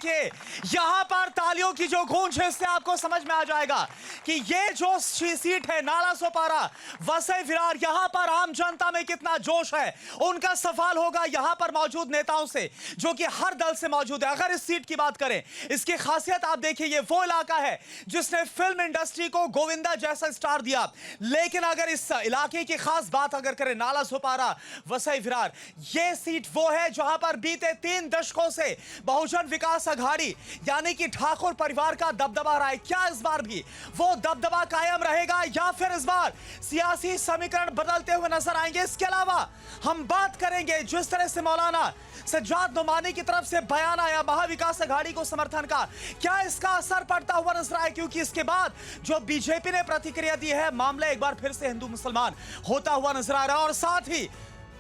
देखिए यहां पर तालियों की जो गूंज है इससे आपको समझ में आ जाएगा कि ये जो सीट है नाला सोपारा वसई विरार, यहां पर आम जनता में कितना जोश है। उनका सवाल होगा यहां पर मौजूद नेताओं से जो कि हर दल से मौजूद है। अगर इस सीट की बात करें, इसकी खासियत आप देखिए, ये वो इलाका है जिसने फिल्म इंडस्ट्री को गोविंदा जैसा स्टार दिया। लेकिन अगर इस इलाके की खास बात अगर करें, नाला सोपारा वसई विरार, ये सीट वो है जहां पर बीते 3 दशकों से बहुजन विकास अघाड़ी यानी कि ठाकुर परिवार का दबदबा रहा है। क्या इस बार भी वो दबदबा कायम रहेगा या फिर इस बार सियासी समीकरण बदलते हुए नजर आएंगे? इसके अलावा हम बात करेंगे जिस तरह से मौलाना सज्जाद नोमानी की तरफ से बयान आया महाविकास अघाड़ी को समर्थन का, क्या इसका असर पड़ता हुआ नजर आए? क्योंकि इसके बाद जो बीजेपी ने प्रतिक्रिया दी है, मामला एक बार फिर से हिंदू मुसलमान होता हुआ नजर आ रहा है। और साथ ही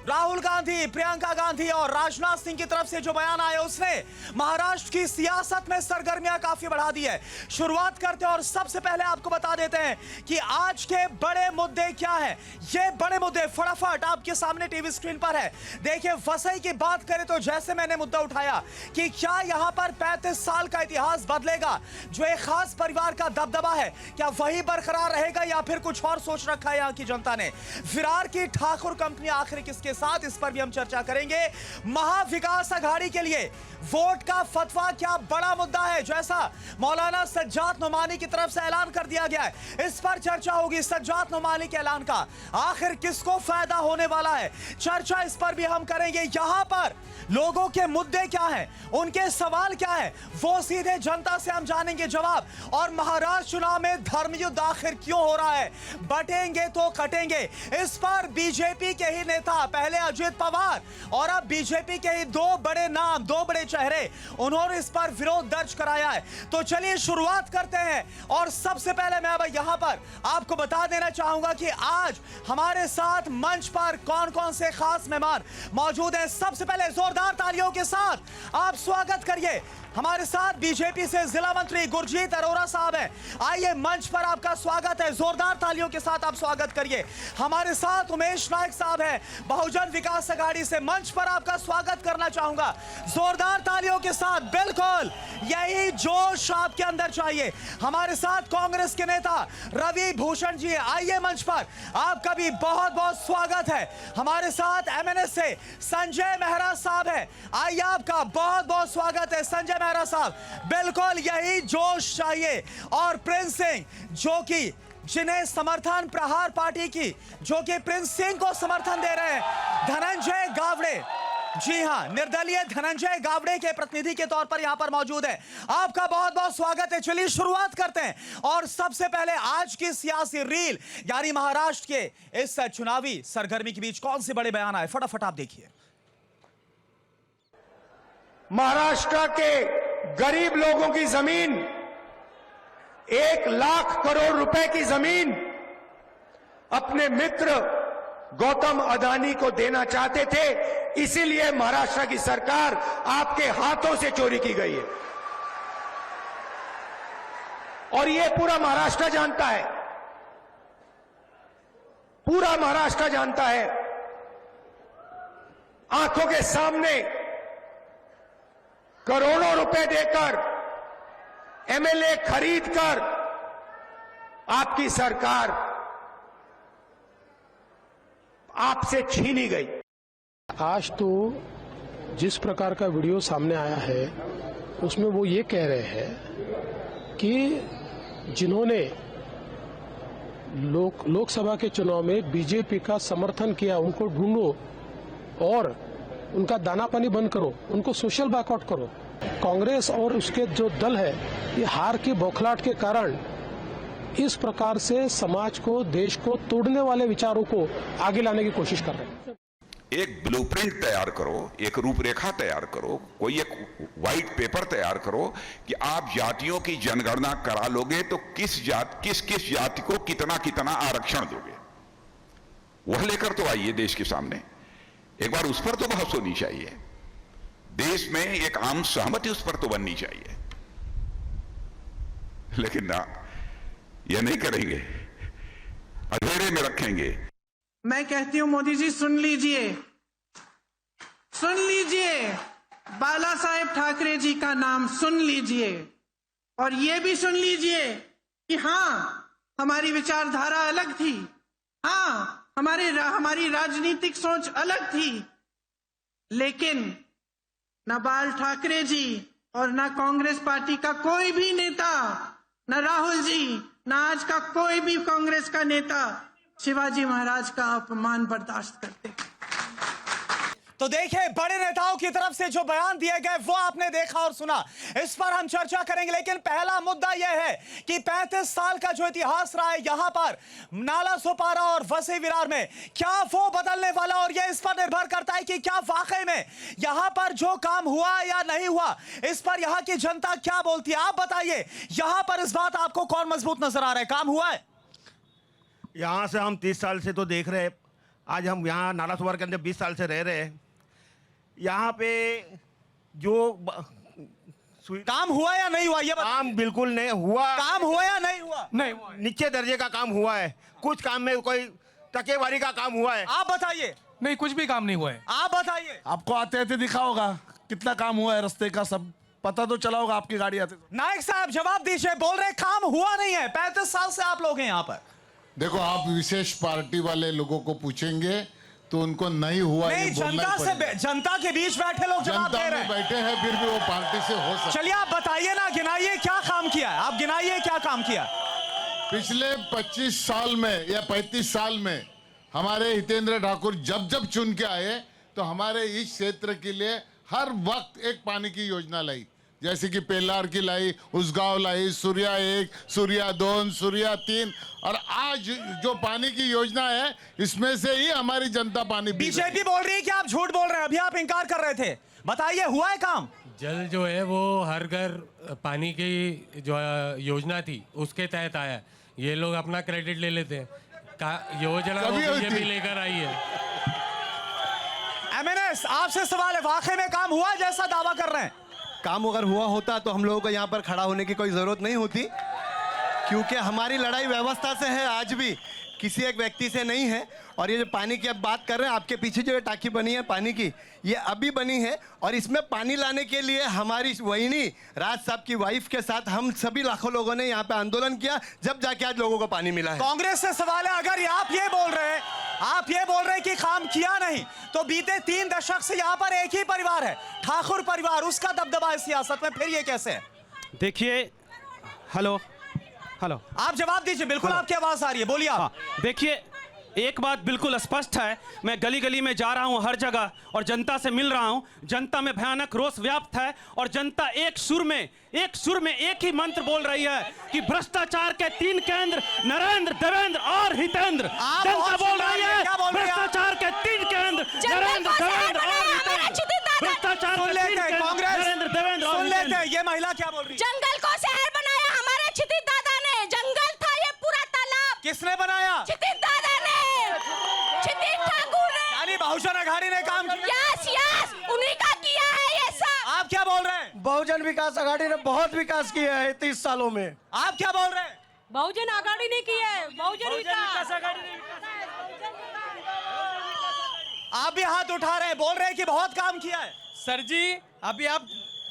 राहुल गांधी, प्रियंका गांधी और राजनाथ सिंह की तरफ से जो बयान आया, उसने महाराष्ट्र की सियासत में सरगर्मियां काफी बढ़ा दी है। शुरुआत करते हैं और सबसे पहले आपको बता देते हैं कि आज के बड़े मुद्दे क्या हैं। ये बड़े मुद्दे फटाफट आपके सामने टीवी स्क्रीन पर है। देखिए, वसई की बात करें तो जैसे मैंने मुद्दा उठाया कि क्या यहां पर 35 साल का इतिहास बदलेगा, जो एक खास परिवार का दबदबा है, क्या वही बरकरार रहेगा या फिर कुछ और सोच रखा है यहां की जनता ने? विरार की ठाकुर कंपनी आखिर किसके साथ, इस पर भी हम चर्चा करेंगे। महाविकास अघाड़ी के लिए वोट का फतवा क्या बड़ा मुद्दा है, जैसा मौलाना सज्जाद नोमानी की तरफ से ऐलान कर दिया गया है, इस पर चर्चा होगी। सज्जाद नोमानी के ऐलान का आखिर किसको फायदा होने वाला है, चर्चा इस पर भी हम करेंगे। यहां पर लोगों के मुद्दे क्या हैं, उनके सवाल क्या है, वो सीधे जनता से हम जानेंगे जवाब। और महाराष्ट्र चुनाव में धर्मयुद्ध आखिर क्यों हो रहा है, बटेंगे तो कटेंगे, इस पर बीजेपी के ही नेता, पहले अजित पवार और अब बीजेपी के ही 2 बड़े नाम, 2 बड़े चेहरे, उन्होंने इस पर विरोध दर्ज कराया है। तो चलिए शुरुआत करते हैं। और सबसे पहले मैं अब यहां पर आपको बता देना चाहूंगा कि आज हमारे साथ मंच पर कौन कौन से खास मेहमान मौजूद हैं। सबसे पहले जोरदार तालियों के साथ आप स्वागत करिए, हमारे साथ बीजेपी से जिला मंत्री गुरजीत अरोरा साहब हैं। आइए, मंच पर आपका स्वागत है, जोरदार तालियों के साथ आप स्वागत करिए। हमारे साथ उमेश नायक साहब हैं बहुजन विकास अघाड़ी से, मंच पर आपका स्वागत करना चाहूंगा, जोरदार तालियों के साथ। बिल्कुल यही जोश आपके अंदर चाहिए। हमारे साथ कांग्रेस के नेता रवि भूषण जी, आइए मंच पर, आपका भी बहुत बहुत स्वागत है। हमारे साथ एमएनएस से संजय मेहरा साहब हैं, आइए आपका बहुत बहुत स्वागत है संजय मेहरा साहब। बिल्कुल यही जोश चाहिए। और प्रिंस सिंह, जो कि जिन्हें समर्थन प्रहार पार्टी की, जो कि प्रिंस सिंह को समर्थन दे रहे हैं, धनंजय गावड़े, जी हां, निर्दलीय धनंजय गावड़े के प्रतिनिधि के तौर पर यहां पर मौजूद है, आपका बहुत बहुत स्वागत है। चलिए शुरुआत करते हैं। और सबसे पहले आज की सियासी रील यानी महाराष्ट्र के इस चुनावी सरगर्मी के बीच कौन से बड़े बयान आए, फटाफट आप देखिए। महाराष्ट्र के गरीब लोगों की जमीन, 1 लाख करोड़ रुपए की जमीन अपने मित्र गौतम अदानी को देना चाहते थे, इसीलिए महाराष्ट्र की सरकार आपके हाथों से चोरी की गई है। और ये पूरा महाराष्ट्र जानता है, पूरा महाराष्ट्र जानता है। आंखों के सामने करोड़ों रुपए देकर, एमएलए खरीदकर आपकी सरकार आपसे छीनी गई। आज तो जिस प्रकार का वीडियो सामने आया है, उसमें वो ये कह रहे हैं कि जिन्होंने लोकसभा के चुनाव में बीजेपी का समर्थन किया, उनको ढूंढो और उनका दाना पानी बंद करो, उनको सोशल बॉयकॉट करो। कांग्रेस और उसके जो दल है, ये हार की बौखलाहट के कारण इस प्रकार से समाज को, देश को तोड़ने वाले विचारों को आगे लाने की कोशिश कर रहे हैं। एक ब्लूप्रिंट तैयार करो, एक रूपरेखा तैयार करो, कोई एक व्हाइट पेपर तैयार करो कि आप जातियों की जनगणना करा लोगे तो किस जाति को कितना कितना आरक्षण दोगे, वह लेकर तो आइए देश के सामने। एक बार उस पर तो बहस होनी चाहिए, देश में एक आम सहमति उस पर तो बननी चाहिए। लेकिन ना, यह नहीं करेंगे, अधेड़े में रखेंगे। मैं कहती हूं मोदी जी सुन लीजिए, सुन लीजिए, बाला साहेब ठाकरे जी का नाम सुन लीजिए और ये भी सुन लीजिए कि हाँ, हमारी विचारधारा अलग थी, हाँ, हमारी राजनीतिक सोच अलग थी, लेकिन न बाल ठाकरे जी और न कांग्रेस पार्टी का कोई भी नेता, न राहुल जी, न आज का कोई भी कांग्रेस का नेता शिवाजी महाराज का अपमान बर्दाश्त करते। तो देखिए, बड़े नेताओं की तरफ से जो बयान दिए गए वो आपने देखा और सुना, इस पर हम चर्चा करेंगे। लेकिन पहला मुद्दा यह है कि 35 साल का जो इतिहास रहा है यहां पर नाला सोपारा और वसई विरार में, क्या वो बदलने वाला, और यह इस पर निर्भर करता है कि क्या वाकई में यहां पर जो काम हुआ या नहीं हुआ, इस पर यहां की जनता क्या बोलती है। आप बताइए, यहां पर इस बात आपको कौन मजबूत नजर आ रहा है, काम हुआ है? यहाँ से हम 30 साल से तो देख रहे हैं, आज हम यहाँ नाला सोपारा के अंदर 20 साल से रह रहे हैं। यहाँ पे जो काम हुआ या नहीं हुआ ये काम बिल्कुल नहीं हुआ। काम हुआ या नहीं हुआ? नहीं, नीचे दर्जे का काम हुआ है, कुछ काम में कोई टकेवारी का काम हुआ है। आप बताइए। नहीं, कुछ भी काम नहीं हुआ है। आप बताइए। आपको आते आते दिखा होगा कितना काम हुआ है, रास्ते का सब पता तो चला होगा आपकी गाड़ी आते। नायक साहब जवाब दीजिए, बोल रहे काम हुआ नहीं है, 35 साल से आप लोग हैं यहाँ पर। देखो, आप विशेष पार्टी वाले लोगों को पूछेंगे तो उनको नहीं हुआ नहीं, ये बोलना ही पड़ेगा। जनता के बीच बैठे लोग जवाब दे जनता रहे में हैं। बैठे हैं, फिर भी वो पार्टी से हो सकता। चलिए आप बताइए ना, गिनाइए क्या काम किया है, आप गिनाइए क्या काम किया। पिछले 25 साल में या 35 साल में हमारे हितेंद्र ठाकुर जब जब चुन के आए तो हमारे इस क्षेत्र के लिए हर वक्त एक पानी की योजना लाई, जैसे कि पेलार की लाई, उसगांव लाई, सूर्या 1, सूर्या 2, सूर्या 3, और आज जो पानी की योजना है इसमें से ही हमारी जनता पानी पी रही है। बीजेपी बोल रही है कि आप झूठ बोल रहे हैं, अभी आप इंकार कर रहे थे, बताइए हुआ है काम? जल जो है वो हर घर पानी की जो योजना थी उसके तहत आया। ये लोग अपना क्रेडिट ले लेते हैं, योजना बीजेपी लेकर आई है। एमएनएस आपसे सवाल है, वाकई में काम हुआ जैसा दावा कर रहे हैं? काम अगर हुआ होता तो हम लोगों को यहाँ पर खड़ा होने की कोई ज़रूरत नहीं होती, क्योंकि हमारी लड़ाई व्यवस्था से है, आज भी किसी एक व्यक्ति से नहीं है। और ये जो पानी की अब बात कर रहे हैं, आपके पीछे जो ये टाकी बनी है पानी की, ये अभी बनी है, और इसमें पानी लाने के लिए हमारी वहीनी राज साहब की वाइफ के साथ हम सभी लाखों लोगों ने यहाँ पे आंदोलन किया, जब जाके आज लोगों को पानी मिला है। कांग्रेस से सवाल है, अगर आप ये बोल रहे हैं कि काम किया नहीं, तो बीते 3 दशक से यहाँ पर एक ही परिवार है, ठाकुर परिवार, उसका दबदबा है सियासत में, फिर ये कैसे है? देखिए, हेलो, आप जवाब दीजिए, बिल्कुल आपकी आवाज आ रही है, बोलिए आप। हाँ, देखिए, एक बात बिल्कुल स्पष्ट है, मैं गली गली में जा रहा हूं, हर जगह, और जनता से मिल रहा हूं। जनता में भयानक रोष व्याप्त है, और जनता एक सुर में एक ही मंत्र बोल रही है कि भ्रष्टाचार के 3 केंद्र, नरेंद्र, देवेंद्र और हितेंद्र। जनता बोल रही है भ्रष्टाचार के 3 केंद्र, नरेंद्र, देवेंद्र और हितेंद्र। भ्रष्टाचार के 3 केंद्र, नरेंद्र, देवेंद्र और हितेंद्र। ये महिला क्या बोल रही है? जंगल को शहर बनाया हमारे क्षितिज दादा ने। जंगल था ये पूरा तालाब, किसने बनाया? क्षितिज दादा ने, क्षितिज ठाकुर ने, यानी बहुजन अघाड़ी ने काम किया। यस, उन्हीं का किया है ये सब। आप क्या बोल रहे हैं? बहुजन विकास आघाड़ी ने बहुत विकास किया है 30 सालों में। आप क्या बोल रहे हैं? बहुजन आघाड़ी ने किया है, बहुजन विकास आघाड़ी ने। आप भी हाथ उठा रहे हैं, बोल रहे हैं कि बहुत काम किया है। सर जी, अभी आप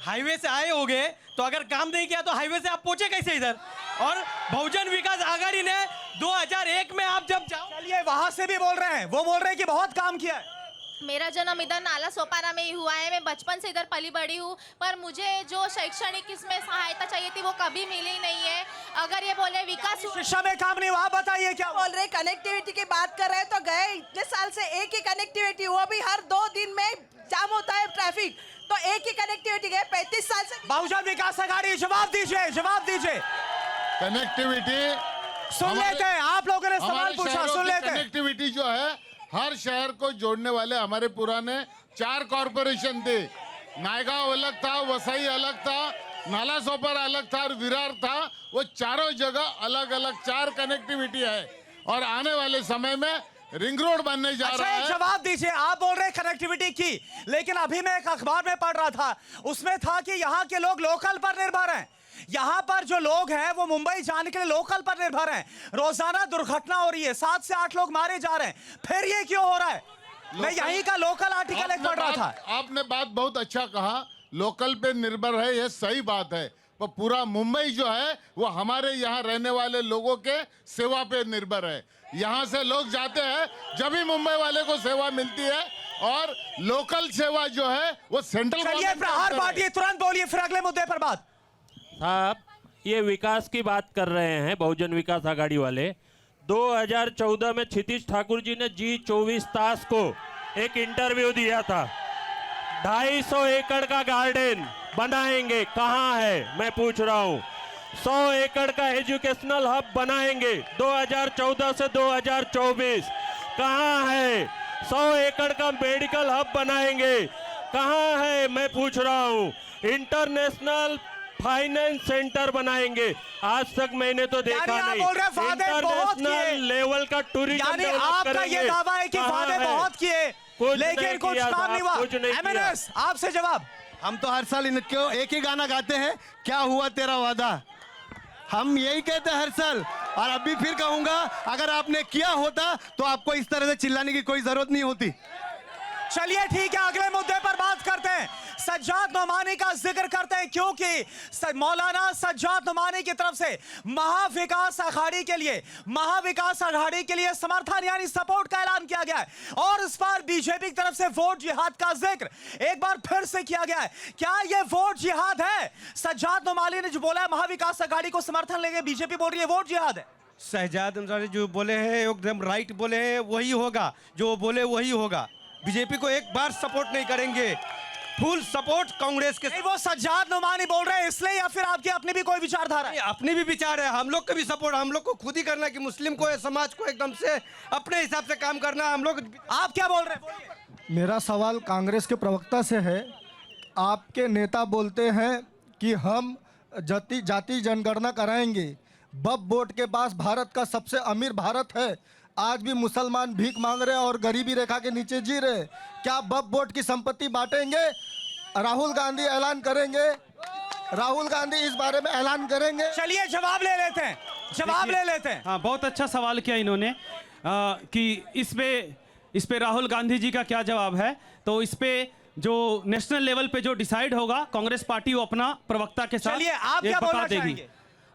हाईवे से आए होंगे, तो अगर काम नहीं किया तो हाईवे से आप पहुंचे कैसे इधर? और बहुजन विकास आघाड़ी ने 2001 में आप जब जाओ, चलिए वहां से भी बोल रहे हैं, वो बोल रहे हैं कि बहुत काम किया है। मेरा जन्म इधर नाला सोपारा में ही हुआ है, मैं बचपन से इधर पली बड़ी हूँ, पर मुझे जो शैक्षणिक इसमें सहायता चाहिए थी वो कभी मिली नहीं है। अगर ये बोले विकास शिक्षा में काम नहीं हुआ, आप बताइए क्या बोल रहे? कनेक्टिविटी की बात कर रहे हैं, तो गए इतने साल से एक ही कनेक्टिविटी, वो भी हर 2 दिन में जाम होता है ट्रैफिक, तो एक ही कनेक्टिविटी गए 35 साल से। बहुजन विकास आघाड़ी जवाब दीजिए। कनेक्टिविटी सुन लेते हैं, आप लोगों ने सवाल पूछा, सुन लेते हैं। कनेक्टिविटी जो है, हर शहर को जोड़ने वाले हमारे पुराने 4 कॉरपोरेशन थे। नायगांव अलग था, वसई अलग था, नाला सोपारा अलग था और विरार था। वो चारों जगह अलग अलग 4 कनेक्टिविटी है, और आने वाले समय में रिंग रोड बनने जा रहा है। जवाब दीजिए, आप बोल रहे हैं कनेक्टिविटी की, लेकिन अभी मैं एक अखबार में पढ़ रहा था, उसमें था कि यहाँ के लोग लोकल पर निर्भर हैं। यहाँ पर जो लोग हैं वो मुंबई जाने के लिए लोकल पर निर्भर हैं। रोजाना दुर्घटना हो रही है, 7 से 8 लोग मारे जा रहे हैं, फिर ये क्यों हो रहा है? मैं यहीं का लोकल आर्टिकल एक पढ़ रहा था। आपने बात बहुत अच्छा कहा, लोकल पे निर्भर है, ये सही बात है, पर पूरा मुंबई जो है वो हमारे यहाँ रहने वाले लोगों के सेवा पे निर्भर है। यहाँ से लोग जाते हैं जब भी मुंबई वाले को सेवा मिलती है, और लोकल सेवा जो है वो सेंट्रल चलिए प्रहार पार्टी तुरंत बोलिए, फिर अगले मुद्दे पर बात। साहब, ये विकास की बात कर रहे हैं बहुजन विकास आघाड़ी वाले। 2014 में क्षितिज ठाकुर जी ने G24 ताश को एक इंटरव्यू दिया था। 250 एकड़ का गार्डन बनाएंगे, कहाँ है मैं पूछ रहा हूँ। 100 एकड़ का एजुकेशनल हब बनाएंगे 2014 से 2024, कहाँ है। 100 एकड़ का मेडिकल हब बनाएंगे, कहाँ है मैं पूछ रहा हूँ। इंटरनेशनल फाइनेंस सेंटर बनाएंगे, आज तक मैंने तो देखा नहीं। इंटरनेशनल लेवल का टूरिज्म यानी आपका ये दावा है कि वादे बहुत किए लेकिन कुछ काम नहीं हुआ। एमएनएस आपसे जवाब। हम तो हर साल इनको एक ही गाना गाते हैं, क्या हुआ तेरा वादा। हम यही कहते हैं हर साल, और अभी फिर कहूंगा, अगर आपने किया होता तो आपको इस तरह से चिल्लाने की कोई जरूरत नहीं होती। चलिए ठीक है, अगले मुद्दे पर बात करते हैं। सज्जाद नोमानी का जिक्र करते हैं क्योंकि मौलाना सज्जाद नोमानी की तरफ से महाविकास आघाड़ी के लिए समर्थन यानी सपोर्ट का ऐलान किया गया है, और इस बार बीजेपी की तरफ से वोट जिहाद का जिक्र एक बार फिर से किया गया है। क्या यह वोट जिहाद है? सज्जाद नोमानी ने जो बोला है महाविकास आघाड़ी को समर्थन लेंगे, बीजेपी बोल रही है वोट जिहाद है। शहजाद अंसारी जो बोले हैं एकदम राइट बोले हैं, वही होगा, जो बोले वही होगा। बीजेपी को एक बार सपोर्ट नहीं करेंगे, फुल सपोर्ट कांग्रेस के। नहीं, वो सज्जाद नोमानी बोल रहे हैं इसलिए, या फिर आपकी अपनी भी कोई विचारधारा है? अपनी भी विचार है, हम लोग का भी सपोर्ट, हम लोग को खुद ही करना है कि मुस्लिम को, समाज को एकदम से अपने हिसाब से काम करना है हम लोग। आप क्या बोल रहे हैं? मेरा सवाल कांग्रेस के प्रवक्ता से है। आपके नेता बोलते हैं कि हम जाति जनगणना कराएंगे, बब बोर्ड के पास भारत का सबसे अमीर भारत है, आज भी मुसलमान भीख मांग रहे हैं और गरीबी रेखा के नीचे जी रहे हैं। क्या बब बोर्ड की संपत्ति बांटेंगे? राहुल गांधी ऐलान करेंगे, राहुल गांधी इस बारे में ऐलान करेंगे। चलिए जवाब ले लेते हैं। हाँ, बहुत अच्छा सवाल किया इन्होंने कि इस पे राहुल गांधी जी का क्या जवाब है। तो इस पे जो नेशनल लेवल पे जो डिसाइड होगा, कांग्रेस पार्टी वो अपना प्रवक्ता के साथ चलिए आप क्या बोलना चाहेंगे?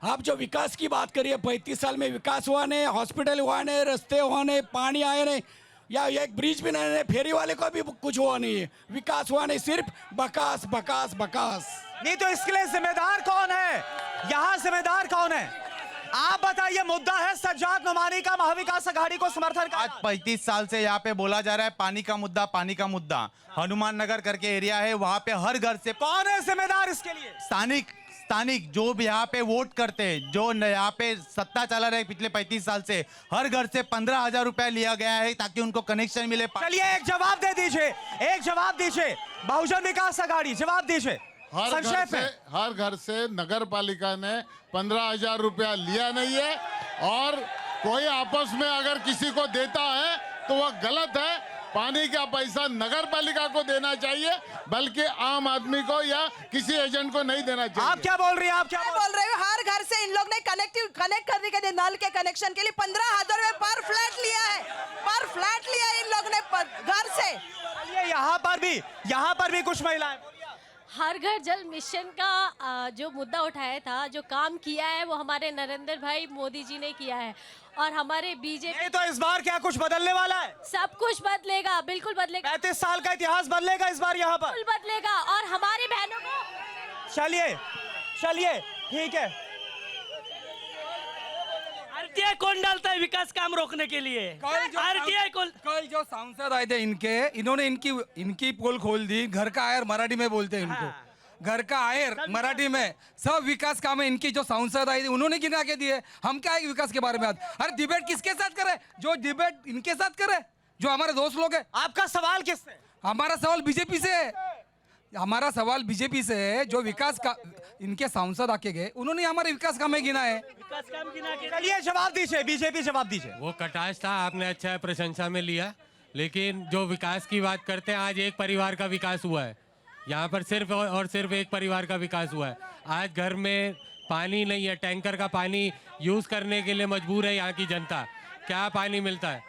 आप जो विकास की बात करिए, 35 साल में विकास हुआ नहीं, हॉस्पिटल हुआ नहीं, रास्ते हुआ नहीं, पानी आया नहीं, या एक ब्रिज भी नहीं, फेरी वाले को भी कुछ हुआ नहीं है, विकास हुआ नहीं, सिर्फ बकास बकास बकास। नहीं तो इसके लिए जिम्मेदार कौन है? यहाँ जिम्मेदार कौन है? आप बताइए। मुद्दा है सज्जाद नोमानी का महाविकास आघाड़ी को समर्थन का। आज 35 साल से यहाँ पे बोला जा रहा है पानी का मुद्दा। हनुमान नगर करके एरिया है, वहाँ पे हर घर से। कौन है जिम्मेदार इसके लिए? स्थानिक जो भी यहाँ पे वोट करते हैं, जो यहाँ पे सत्ता चला रहे पिछले 35 साल से, हर घर से 15,000 रुपया लिया गया है ताकि उनको कनेक्शन मिले। चलिए एक जवाब दीजिए, बहुजन विकास आघाड़ी जवाब दीजिए। हर घर से नगर पालिका ने 15,000 रुपया लिया नहीं है, और कोई आपस में अगर किसी को देता है तो वह गलत है। पानी का पैसा नगर पालिका को देना चाहिए, बल्कि आम आदमी को या किसी एजेंट को नहीं देना चाहिए। आप क्या बोल रही हैं? हर घर से इन लोग ने कनेक्ट करने के लिए, नल के कनेक्शन के लिए 15,000 रुपए पर फ्लैट लिया है इन लोग ने घर से। यहाँ पर भी कुछ महिलाएं। हर घर जल मिशन का जो मुद्दा उठाया था, जो काम किया है वो हमारे नरेंद्र भाई मोदी जी ने किया है, और हमारे बीजेपी। तो इस बार क्या कुछ बदलने वाला है? सब कुछ बदलेगा, बिल्कुल बदलेगा। 35 साल का इतिहास बदलेगा इस बार यहाँ पर, बिल्कुल बदलेगा, और हमारी बहनों को। चलिए ठीक है। आरटीआई कौन डालता है विकास काम रोकने के लिए? आरटीआई कौन? कल जो सांसद आए थे इन्होंने इनकी पोल खोल दी। घर का आयर मराठी में बोलते हैं इनको, घर का आयर मराठी में। सब विकास काम है इनकी, जो सांसद आई थी उन्होंने गिना के दिए। हम क्या है विकास के बारे में? अरे डिबेट किसके साथ करे? जो डिबेट इनके साथ करे, जो हमारे दोस्त लोग हैं। आपका सवाल किससे? हमारा सवाल बीजेपी से है। हमारा सवाल बीजेपी से है, जो विकास का इनके सांसद आके गए, उन्होंने हमारे विकास काम में गिना है। विकास काम गिना के। चलिए जवाब दीजिए, बीजेपी जवाब दीजिए। वो कटाश था, आपने अच्छा प्रशंसा में लिया, लेकिन जो विकास की बात करते हैं, आज एक परिवार का विकास हुआ है यहाँ पर, सिर्फ और सिर्फ एक परिवार का विकास हुआ है। आज घर में पानी नहीं है, टैंकर का पानी यूज करने के लिए मजबूर है यहाँ की जनता। क्या पानी मिलता है?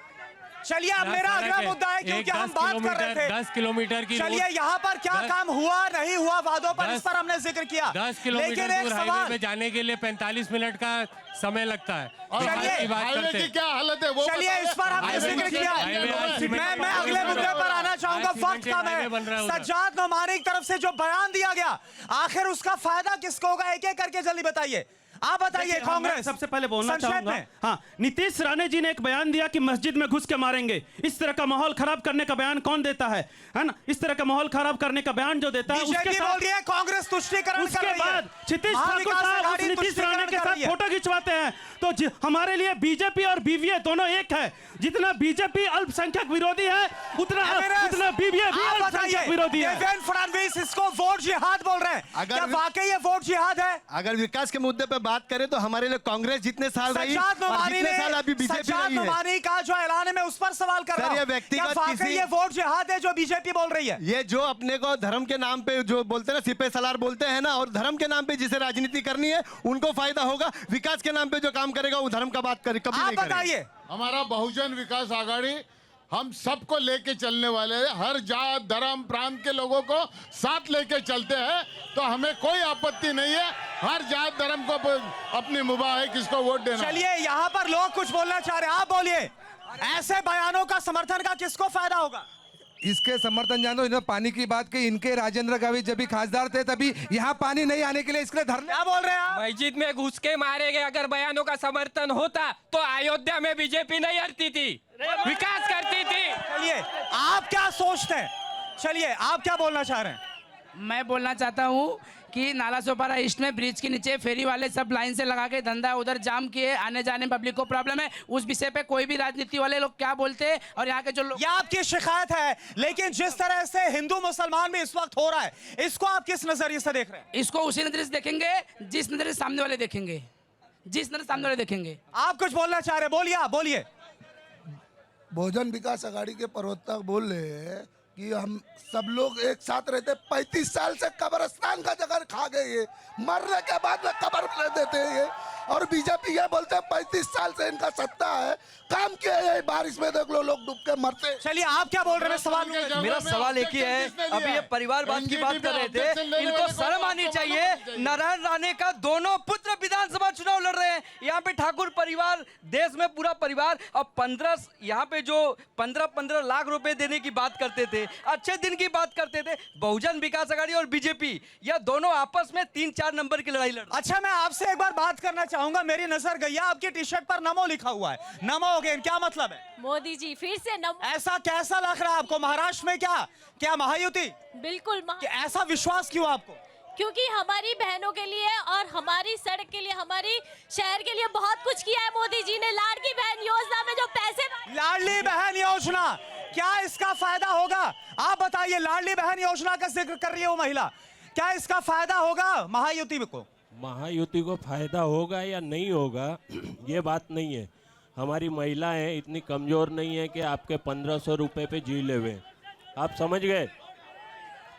चलिए अब मेरा अगला मुद्दा है, क्योंकि हम बात कर रहे थे 10 किलोमीटर की चलिए यहाँ पर क्या काम हुआ नहीं हुआ वादों पर, इस पर हमने जिक्र किया। 10 किलोमीटर लेकिन एक दूर हाईवे सवाल, पे जाने के लिए 45 मिनट का समय लगता है। चलिए हाईवे की क्या हालत है वो चलिए इस पर हमने जिक्र किया। मैं अगले मुद्दे पर आना चाहूंगा, वक्त कम है। सज्जाद नोमानी की तरफ से जो बयान दिया गया, आखिर उसका फायदा किसको होगा, एक एक करके जल्दी बताइए। आप बताइए कांग्रेस। सबसे पहले बोलना चाहूंगा, हाँ, नीतीश राणे जी ने एक बयान दिया कि मस्जिद में घुस के मारेंगे। इस तरह का माहौल खराब करने का बयान कौन देता है ना? इस तरह का माहौल खराब करने का बयान जो देता है, उसके बोल रही है कांग्रेस तुष्टीकरण कर रही है। उसके बाद क्षितिज ठाकुर साहब उस नीतीश राणे के साथ फोटो खिंचवाते हैं। तो हमारे लिए बीजेपी और बीवीए दोनों एक है। जितना बीजेपी अल्पसंख्यक विरोधी है, उतना बीवीए भी अल्पसंख्यक विरोधी है। देवेंद्र फडणवीस इसको वोट जिहाद बोल रहे हैं, क्या वाकई ये वोट जिहाद है? अगर विकास के मुद्दे पे बात करें तो हमारे लिए कांग्रेस जितने साल रही और जितने साल अभी बीजेपी रही है, नोमानी का जो ऐलान है मैं उस पर सवाल कर रहा हूं, क्या वाकई ये वोट जिहाद है जो बीजेपी बोल रही है? ये जो अपने को धर्म के नाम पे जो बोलते हैं ना, सिपे सलार बोलते हैं ना, और धर्म के नाम पे जिसे राजनीति करनी है उनको फायदा होगा। विकास के नाम पे जो काम करेगा वो धर्म का बात करे, कभी नहीं बताइए। हमारा बहुजन विकास आघाड़ी हम सबको लेके चलने वाले हैं। हर जात धर्म प्रांत के लोगों को साथ लेके चलते हैं, तो हमें कोई आपत्ति नहीं है। हर जात धर्म को अपनी मुबाह है किसको वोट देना। चलिए यहाँ पर लोग कुछ बोलना चाह रहे हैं, आप बोलिए। ऐसे बयानों का समर्थन का किसको फायदा होगा? इसके समर्थन जानो, इन्होंने पानी की बात की, इनके राजेंद्र गावित जब भी खासदार थे तभी यहाँ पानी नहीं आने के लिए इसके लिए धरने। क्या बोल रहे हैं आप? मस्जिद में घुस के मारे गए अगर बयानों का समर्थन होता तो अयोध्या में बीजेपी नहीं हटती थी, विकास करती थी। चलिए आप क्या सोचते हैं, चलिए आप क्या बोलना चाह रहे हैं? मैं बोलना चाहता हूँ कि नाला सोपारा ईस्ट में ब्रिज के नीचे फेरी वाले सब लाइन से लगा के धंधा उधर जाम किए, आने जाने पब्लिक को प्रॉब्लम है। उस विषय पे कोई भी राजनीति वाले लोग क्या बोलते हैं और यहाँ के जो लोग, ये आपकी शिकायत है, लेकिन जिस तरह से हिंदू मुसलमान भी इस वक्त हो रहा है, इसको आप किस नजरिए से देख रहे हैं? इसको उसी नजरिए से देखेंगे जिस नजरिए से सामने वाले देखेंगे, जिस नजरिए सामने वाले देखेंगे। आप कुछ बोलना चाह रहे हैं, बोलिए आप बोलिए। बहुजन विकास आघाड़ी के प्रवक्ता बोल रहे हैं कि हम सब लोग एक साथ रहते। 35 साल से कब्रिस्तान का जगह खा गए, ये मरने के बाद में कब्र में देते हैं ये। और बीजेपी ये बोलते हैं 35 साल से इनका सत्ता है, काम किया है, बारिश में देख लो लोग डूब के मरते। चलिए आप क्या बोल रहे हैं? सवाल मेरा सवाल एक ही है, अभी ये परिवारवाद की बात कर रहे थे, इनको शर्म आनी चाहिए। नारायण राणे का दोनों पुत्र विधानसभा चुनाव लड़ रहे हैं, यहाँ पे ठाकुर परिवार, देश में पूरा परिवार, और 15 यहाँ पे जो 15 लाख रुपए देने की बात करते थे, अच्छे दिन की बात करते थे। बहुजन विकास आघाड़ी और बीजेपी यह दोनों आपस में 3-4 नंबर की लड़ाई लड़। अच्छा मैं आपसे एक बार बात करना चाहूंगा, मेरी नजर गई है आपकी टी शर्ट पर नमो लिखा हुआ है, नमो अगेन, क्या मतलब है? मोदी जी फिर से नमो। ऐसा कैसा लग रहा है आपको? महाराष्ट्र में क्या महायुति? बिल्कुल ऐसा विश्वास क्यों आपको? क्योंकि हमारी बहनों के लिए और हमारी सड़क के लिए, हमारी शहर के लिए बहुत कुछ किया है मोदी जी ने। लाडली बहन योजना में जो पैसे, लाडली बहन योजना, क्या इसका फायदा होगा? आप बताइए, लाडली बहन योजना का जिक्र कर रही है वो महिला, क्या इसका फायदा होगा महायुति को? महायुति को फायदा होगा या नहीं होगा ये बात नहीं है। हमारी महिलाएं इतनी कमजोर नहीं है कि आपके 1500 रुपए पे जी ले हुए। आप समझ गए?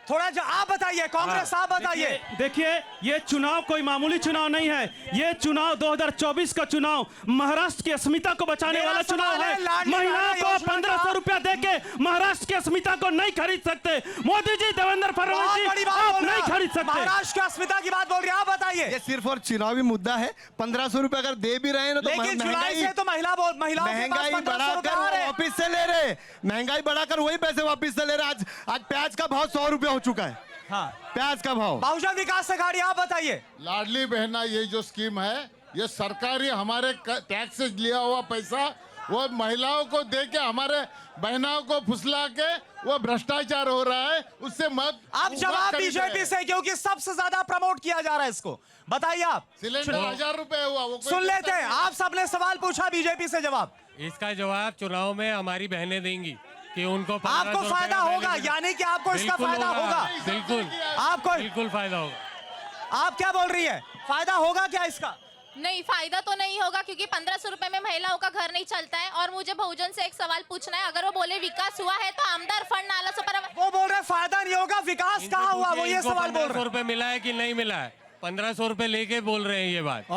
थोड़ा आप बताइए, कांग्रेस आप बताइए। देखिए ये चुनाव कोई मामूली चुनाव नहीं है, ये चुनाव 2024 का चुनाव महाराष्ट्र की अस्मिता को बचाने वाला चुनाव है। महिलाओं को 1500 रुपया देके महाराष्ट्र की अस्मिता को नहीं खरीद सकते। मोदी जी, देवेंद्र फडणवीस जी, आप नहीं खरीद सकते। महाराष्ट्र की अस्मिता की बात बोल रहे हैं, आप बताइए। ये सिर्फ और चुनावी मुद्दा है। 1500 रुपया अगर दे भी रहे हैं ना, तो लेकिन जुलाई से तो महंगाई बढ़ाकर वापिस से ले रहे, महंगाई बढ़ाकर वही पैसे वापिस से ले रहे। आज प्याज का भाव 100 रुपया चुका है। हाँ, प्याज का भाव। बहुजन विकास आघाड़ी आप बताइए। लाडली बहना ये जो स्कीम है, ये सरकारी हमारे टैक्स से लिया हुआ पैसा वो महिलाओं को दे के हमारे बहनों को फुसला के वो भ्रष्टाचार हो रहा है, उससे मत। आप जवाब बीजेपी से, क्योंकि सबसे ज्यादा प्रमोट किया जा रहा है इसको, बताइए आप। सिलेंडर 1000 रुपए हुआ, वो सुन लेते हैं। आप सबने सवाल पूछा, बीजेपी से जवाब। इसका जवाब चुनाव में हमारी बहनें देंगी कि उनको आपको फायदा होगा, यानी कि आपको इसका फायदा होगा। बिल्कुल, आपको बिल्कुल फायदा होगा। आप क्या बोल रही है, फायदा होगा क्या इसका? नहीं, फायदा तो नहीं होगा, क्योंकि 1500 रुपए में महिलाओं का घर नहीं चलता है। और मुझे बहुजन से एक सवाल पूछना है, अगर वो बोले विकास हुआ है तो आमदार फंड नाला सोपारा, वो बोल रहे फायदा नहीं होगा, विकास कहाँ हुआ, वो ये सवाल बोल रहे। 1500 रुपए मिला है कि नहीं मिला है? 1500 रुपए लेके बोल रहे हैं ये बात।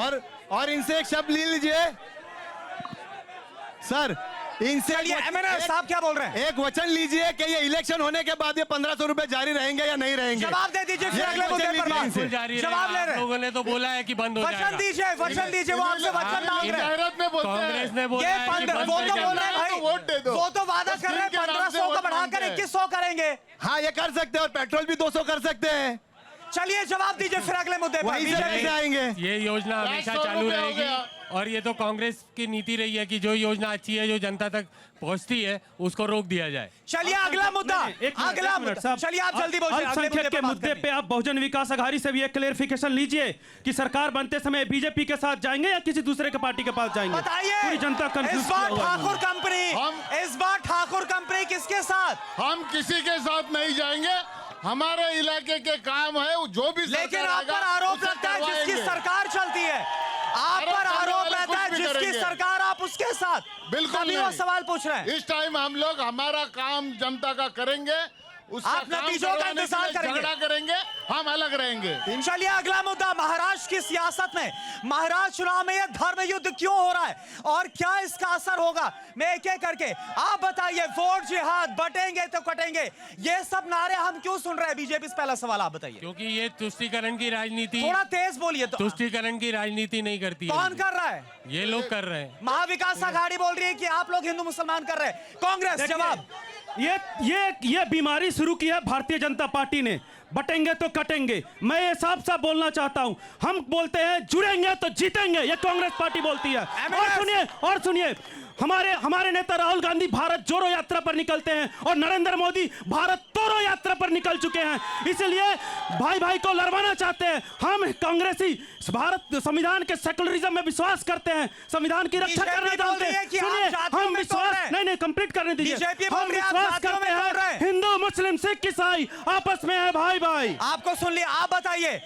और इनसे एक शब्द ले लीजिए सर, इनसे एमएनएस साहब क्या बोल रहे हैं? एक वचन लीजिए कि ये इलेक्शन होने के बाद ये 1500 रुपए जारी रहेंगे या नहीं रहेंगे? जवाब दे दीजिए फिर अगले मुद्दे पर बात। जवाब ले रहे हैं। लोगों ने तो बोला है कि बंद हो जाएगा। वचन दीजिए वो आपसे वचन मांग रहे हैं। कांग्रेस ने बोला है कि बंद वो हो तो बोल रहे हैं भाई, वो तो वादा कर रहे हैं 1500 का बढ़ाकर 2100 करेंगे। हाँ, ये कर सकते हैं और पेट्रोल भी 200 कर सकते हैं। चलिए जवाब दीजिए फिर अगले मुद्दे पर। वहीं से कैसे आएंगे? ये योजना हमेशा चालू रहेगी और ये तो कांग्रेस की नीति रही है कि जो योजना अच्छी है, जो जनता तक पहुंचती है, उसको रोक दिया जाए। चलिए अगला मुद्दा, अगला मुद्दा। चलिए आप जल्दी बोलिए। अल्पसंख्यक के मुद्दे पे आप बहुजन विकास आघाड़ी से भी एक क्लेरिफिकेशन लीजिए कि सरकार बनते समय बीजेपी के साथ जाएंगे या किसी दूसरे के पार्टी के पास जाएंगे? बताइए। पूरी जनता इस बार ठाकुर कंपनी किसके साथ? हम किसी के साथ नहीं जाएंगे। हमारे इलाके के काम है जो भी, लेकिन आप पर आरोप लगता है जिसकी सरकार चलती है, आप पर आरोप रहता है जिसकी सरकार, आप उसके साथ। बिल्कुल वो सवाल पूछ रहे हैं। इस टाइम हम लोग हमारा काम जनता का करेंगे, आप नतीजों का इंतजार करेंगे, झगड़ा करेंगे, हम अलग रहेंगे। चलिए अगला मुद्दा, महाराष्ट्र की सियासत में, महाराष्ट्र चुनाव में यह धर्म युद्ध क्यों हो रहा है और क्या इसका असर होगा? मैं एक एक करके आप बताइए। वोट जिहाद, बटेंगे तो कटेंगे, ये सब नारे हम क्यों सुन रहे हैं बीजेपी से? पहला सवाल आप बताइए। क्योंकि ये तुष्टीकरण की राजनीति, थोड़ा तेज बोलिए तो। तुष्टीकरण की राजनीति नहीं करती है। कौन कर रहा है? ये लोग कर रहे हैं। महाविकास आघाड़ी बोल रही है कि आप लोग हिंदू मुसलमान कर रहे हैं। कांग्रेस जवाब, ये बीमारी शुरू की है भारतीय जनता पार्टी ने। बटेंगे तो कटेंगे, मैं ये साफ साफ बोलना चाहता हूं। हम बोलते हैं जुड़ेंगे तो जीतेंगे, ये कांग्रेस पार्टी बोलती है। और सुनिए हमारे नेता राहुल गांधी भारत जोड़ो यात्रा पर निकलते हैं और नरेंद्र मोदी भारत तोड़ो यात्रा पर निकल चुके हैं। इसलिए भाई भाई को लड़वाना चाहते हैं। हम कांग्रेसी भारत संविधान के सेकुलरिज्म में विश्वास करते हैं, संविधान की रक्षा करना चाहते हैं। सुनिए, हम विश्वास नहीं कंप्लीट करने दीजिए। हम विश्वास करते हैं हिंदू मुस्लिम सिख ईसाई आपस में है भाई भाई। आपको सुन लिया, आप बताइए।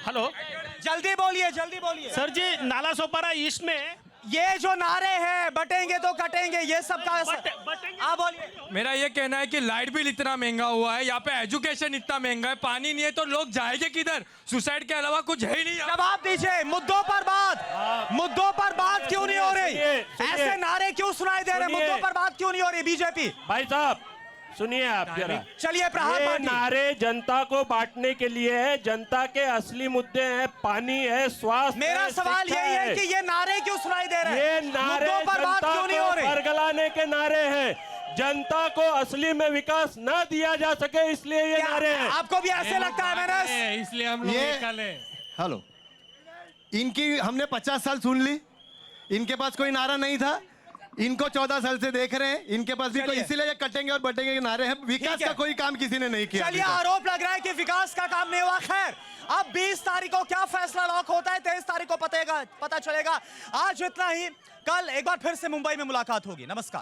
हेलो, जल्दी बोलिए। सर जी, नाला सोपारा ईस्ट में ये जो नारे हैं बटेंगे तो कटेंगे, ये सब का आप बोलिए। मेरा ये कहना है कि लाइट बिल इतना महंगा हुआ है, यहाँ पे एजुकेशन इतना महंगा है, पानी नहीं है तो लोग जाएंगे किधर? सुसाइड के अलावा कुछ है ही नहीं। जवाब दीजिए। मुद्दों पर बात क्यों नहीं हो रही? ऐसे नारे क्यों सुनाई दे रहे? मुद्दों पर बात क्यों नहीं हो रही बीजेपी? भाई साहब सुनिए आप जरा। चलिए, प्रहार ये पार्टी नारे जनता को बांटने के लिए है। जनता के असली मुद्दे हैं, पानी है, स्वास्थ्य। मेरा सवाल यही है कि ये नारे क्यों सुनाई दे रहे हैं? ये नारे मुद्दों पर बात जनता क्यों नहीं हो को रही? बरगलाने के नारे हैं। जनता को असली में विकास न दिया जा सके, इसलिए ये नारे हैं। आपको भी ऐसे लगता है? मैंने इसलिए हम लोग निकाले। हेलो, इनकी हमने 50 साल सुन ली, इनके पास कोई नारा नहीं था। इनको 14 साल से देख रहे हैं, इनके पास भी कोई, इसीलिए कटेंगे और बटेंगे के नारे हैं। विकास का कोई काम किसी ने नहीं किया। चलिए, आरोप लग रहा है कि विकास का काम नहीं हुआ। खैर, अब 20 तारीख को क्या फैसला लॉक होता है, 23 तारीख को पता चलेगा। आज इतना ही, कल एक बार फिर से मुंबई में मुलाकात होगी। नमस्कार।